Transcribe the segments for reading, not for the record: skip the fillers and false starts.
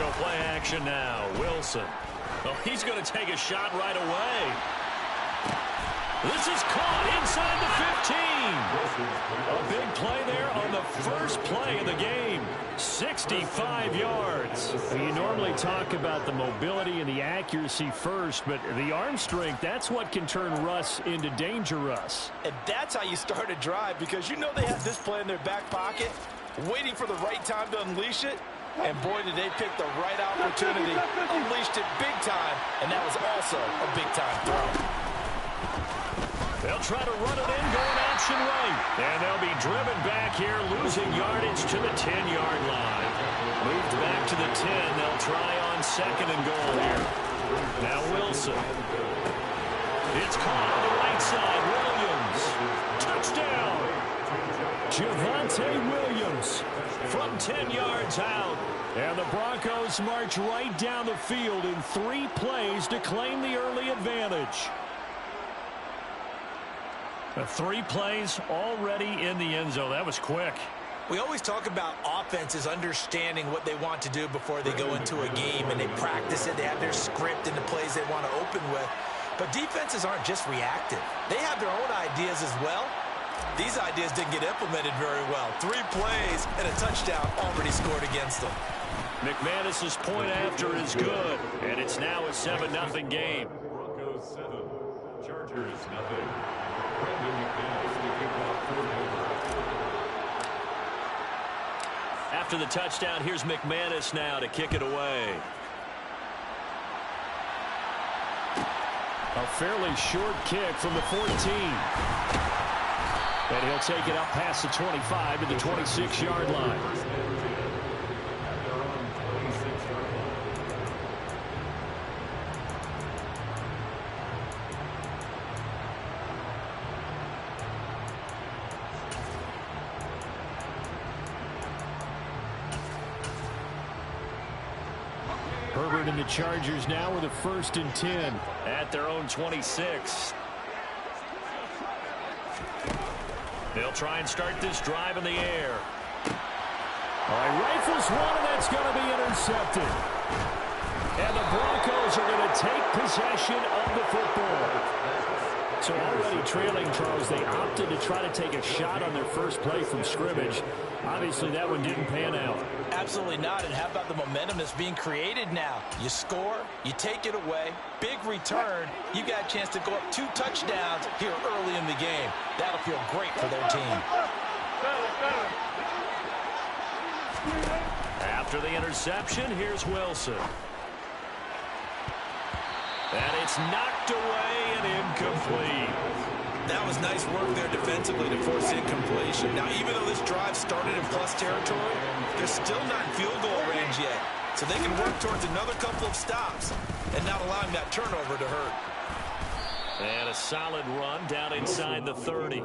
go play action now. Wilson. Oh, he's going to take a shot right away. This is caught inside the 15. A big play there on the first play of the game. 65 yards. Well, you normally talk about the mobility and the accuracy first, but the arm strength, that's what can turn Russ into danger Russ. And that's how you start a drive, because you know they have this play in their back pocket, waiting for the right time to unleash it. And boy, did they pick the right opportunity. Unleashed it big time, and that was also a big-time throw. They'll try to run it in, going option right. And they'll be driven back here, losing yardage to the 10-yard line. Moved back to the 10. They'll try on second and goal here. Now Wilson. It's caught on the right side. Williams. Touchdown. Javonte Williams from 10 yards out. And the Broncos march right down the field in 3 plays to claim the early advantage. 3 plays already in the end zone. That was quick. We always talk about offenses understanding what they want to do before they go into a game, and they practice it. They have their script and the plays they want to open with. But defenses aren't just reactive. They have their own ideas as well. These ideas didn't get implemented very well. 3 plays and a touchdown already scored against them. McManus's point after is good, and it's now a 7-0 game. Broncos 7, Chargers 0. After the touchdown, here's McManus now to kick it away. A fairly short kick from the 14. And he'll take it up past the 25 to the 26-yard line. Herbert and the Chargers now with a 1st and 10. At their own 26. They'll try and start this drive in the air. All right, rifles one, and that's going to be intercepted. And the Broncos are going to take possession of the football. So already trailing, Charles, they opted to try to take a shot on their first play from scrimmage. Obviously, that one didn't pan out. Absolutely not. And how about the momentum that's being created now? You score, you take it away, big return. You got a chance to go up 2 touchdowns here early in the game. That'll feel great for their team. After the interception, here's Wilson. And it's knocked away and incomplete. That was nice work there defensively to force incompletion. Now, even though this drive started in plus territory, they're still not in field goal range yet. So they can work towards another couple of stops and not allowing that turnover to hurt. And a solid run down inside the 30.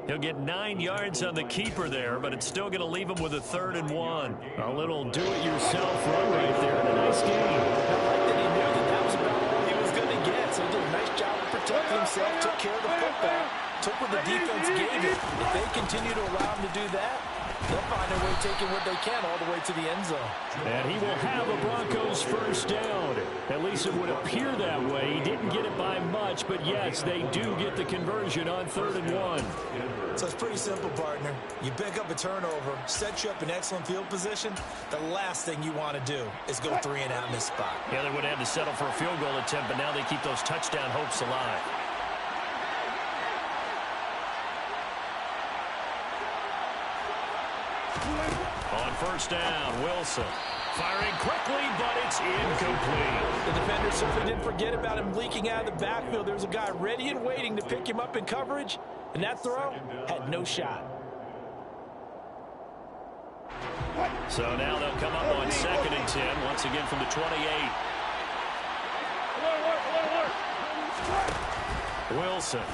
He'll get 9 yards on the keeper there, but it's still going to leave him with a 3rd and 1. A little do-it-yourself run right there in a nice game. I like that he knew that was about all he was going to get. So he did a nice job of protecting himself, took care of the football, took what the defense gave him. If they continue to allow him to do that, they'll find a way taking what they can all the way to the end zone. And he will have a Broncos 1st down. At least it would appear that way. He didn't get it by much, but yes, they do get the conversion on 3rd and 1. So it's pretty simple, partner. You pick up a turnover, set you up in excellent field position. The last thing you want to do is go 3 and out in this spot. Yeah, they would have to settle for a field goal attempt, but now they keep those touchdown hopes alive. On 1st down, Wilson. Firing quickly, but it's incomplete. The defender certainly didn't forget about him leaking out of the backfield. There was a guy ready and waiting to pick him up in coverage, and that throw had no shot. So now they'll come up on 2nd and 10, once again from the 28. Wilson.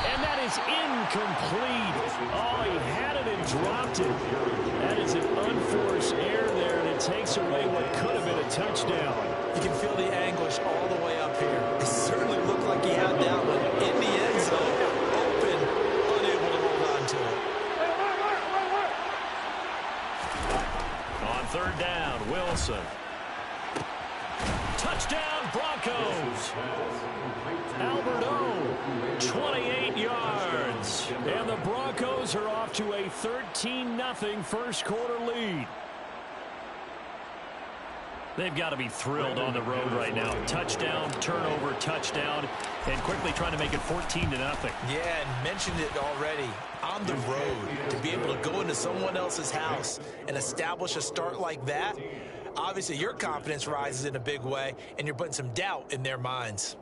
And that is incomplete. Oh, he had it and dropped it. That is an unforced error there, and it takes away what could have been a touchdown. You can feel the anguish all the way up here. It certainly looked like he had that one in the end zone, open, unable to hold on to it. Alberto, 28 yards. And the Broncos are off to a 13-0 first quarter lead. They've got to be thrilled on the road right now. Touchdown, turnover, touchdown, and quickly trying to make it 14-0. Yeah, and mentioned it already. On the road, to be able to go into someone else's house and establish a start like that, obviously your confidence rises in a big way, and you're putting some doubt in their minds.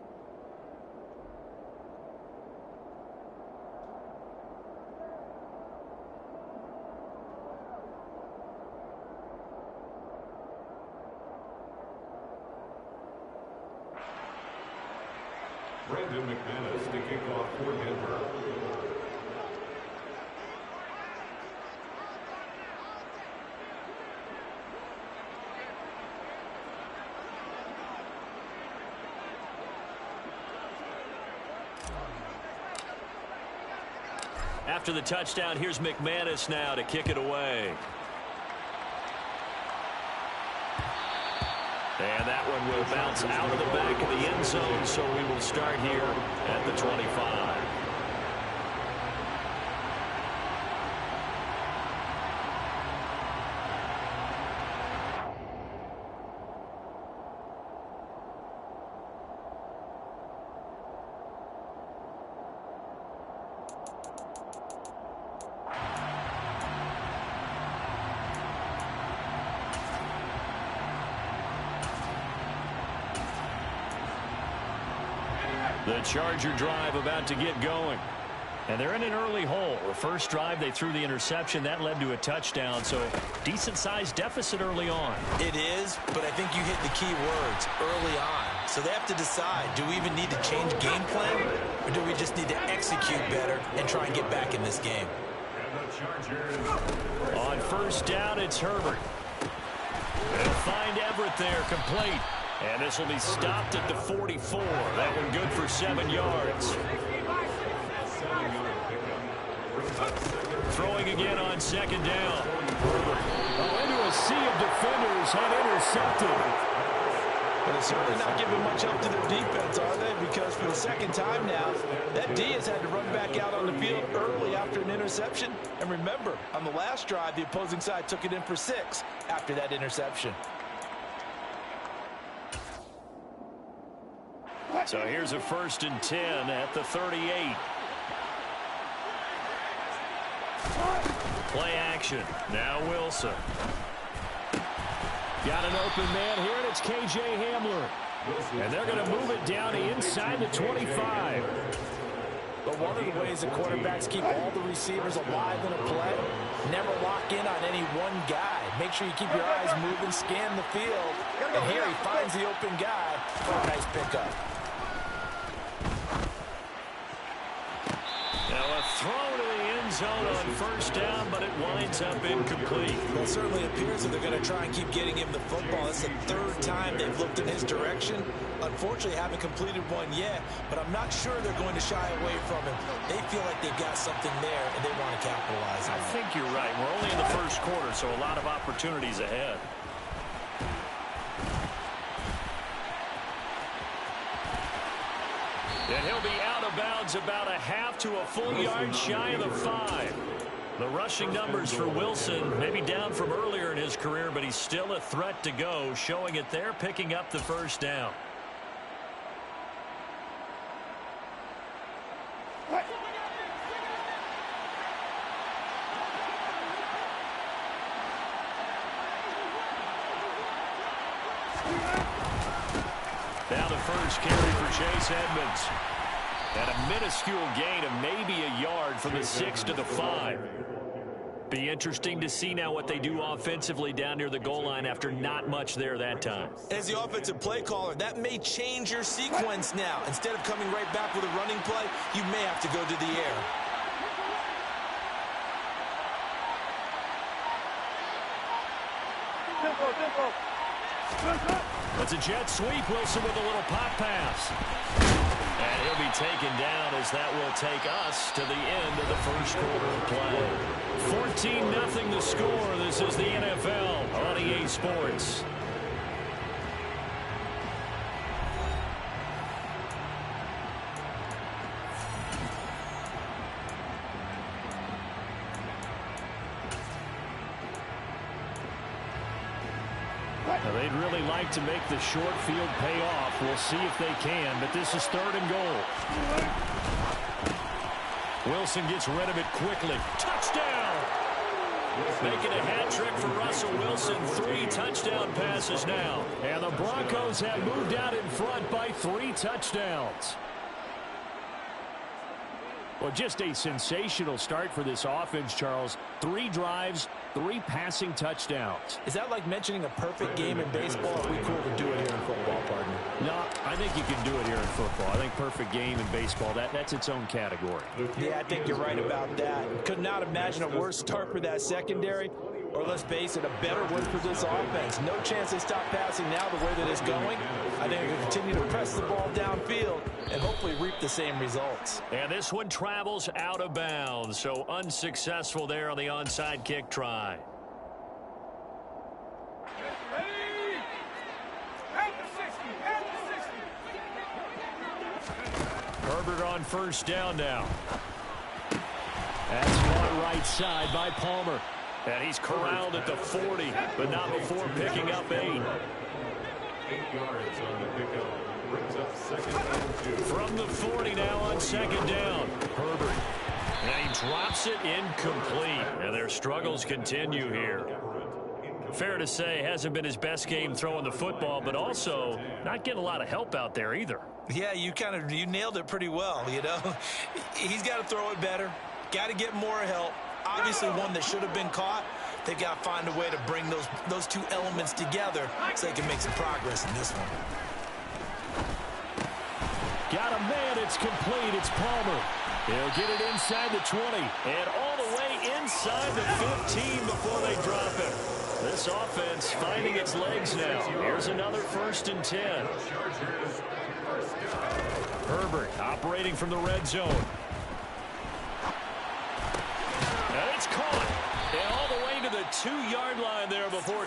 Brandon McManus to kick off for Denver. After the touchdown, here's McManus now to kick it away. And that one will bounce out of the back of the end zone, so we will start here at the 25. The Charger drive about to get going. And they're in an early hole. The first drive, they threw the interception. That led to a touchdown, so decent-sized deficit early on. It is, but I think you hit the key words, early on. So they have to decide, do we even need to change game plan, or do we just need to execute better and try and get back in this game? On first down, it's Herbert. They'll find Everett there, complete. And this will be stopped at the 44. That one good for 7 yards. Throwing again on second down. Into a sea of defenders and intercepted. But they're certainly not giving much help to their defense, are they? Because for the second time now, that D has had to run back out on the field early after an interception. And remember, on the last drive, the opposing side took it in for 6 after that interception. So here's a 1st and 10 at the 38. Play action. Now Wilson. Got an open man here, and it's K.J. Hamler. And they're going to move it down inside the 25. But one of the ways the quarterbacks keep all the receivers alive in a play, never lock in on any one guy. Make sure you keep your eyes moving, scan the field. And here he finds the open guy for a nice pickup. Now a throw to the end zone on first down, but it winds up incomplete. Well, it certainly appears that they're going to try and keep getting him the football. It's the 3rd time they've looked in his direction. Unfortunately, haven't completed one yet, but I'm not sure they're going to shy away from him. They feel like they've got something there, and they want to capitalize on it. I think you're right. We're only in the first quarter, so a lot of opportunities ahead. And he'll be out of bounds about a half to a full yard shy of the 5. The rushing numbers for Wilson maybe down from earlier in his career, but he's still a threat to go, showing it there, picking up the first down. Now the first carry for Chase Edmonds. And a minuscule gain of maybe a yard from the 6 to the 5. Be interesting to see now what they do offensively down near the goal line after not much there that time. As the offensive play caller, that may change your sequence now. Instead of coming right back with a running play, you may have to go to the air. It's a jet sweep. Wilson with a little pop pass. And he'll be taken down as that will take us to the end of the first quarter of play. 14-0 the score. This is the NFL on EA Sports. They'd really like to make the short field pay off. We'll see if they can, but this is 3rd and goal. Wilson gets rid of it quickly. Touchdown! Making a hat trick for Russell Wilson. 3 touchdown passes now. And the Broncos have moved out in front by 3 touchdowns. Well, just a sensational start for this offense, Charles. 3 drives, 3 passing touchdowns. Is that like mentioning a perfect game in baseball? Are we cool to do it here in football, partner? No, I think you can do it here in football. I think perfect game in baseball, that's its own category. Yeah, I think you're right about that. Could not imagine a worse start for that secondary, or let's face it, a better one for this offense. No chance they stop passing now the way that it's going. I think they'll continue to press the ball downfield and hopefully reap the same results. And this one travels out of bounds, so unsuccessful there on the onside kick try. Herbert on 1st down now. That's caught right side by Palmer. And he's corralled at the 40, but not before picking up 8. 8 yards on the pickup. Brings up 2nd and 2. From the 40 now on 2nd down. Herbert. And he drops it incomplete. And their struggles continue here. Fair to say, hasn't been his best game throwing the football, but also not getting a lot of help out there either. Yeah, you nailed it pretty well, you know. He's got to throw it better. Got to get more help. Obviously one that should have been caught. They've got to find a way to bring those 2 elements together so they can make some progress in this one. Got a man, it's complete, it's Palmer. He'll get it inside the 20. And all the way inside the 15 before they drop it. This offense finding its legs now. Here's another 1st and 10. Herbert operating from the red zone. And it's caught. And all the way to the 2-yard line there before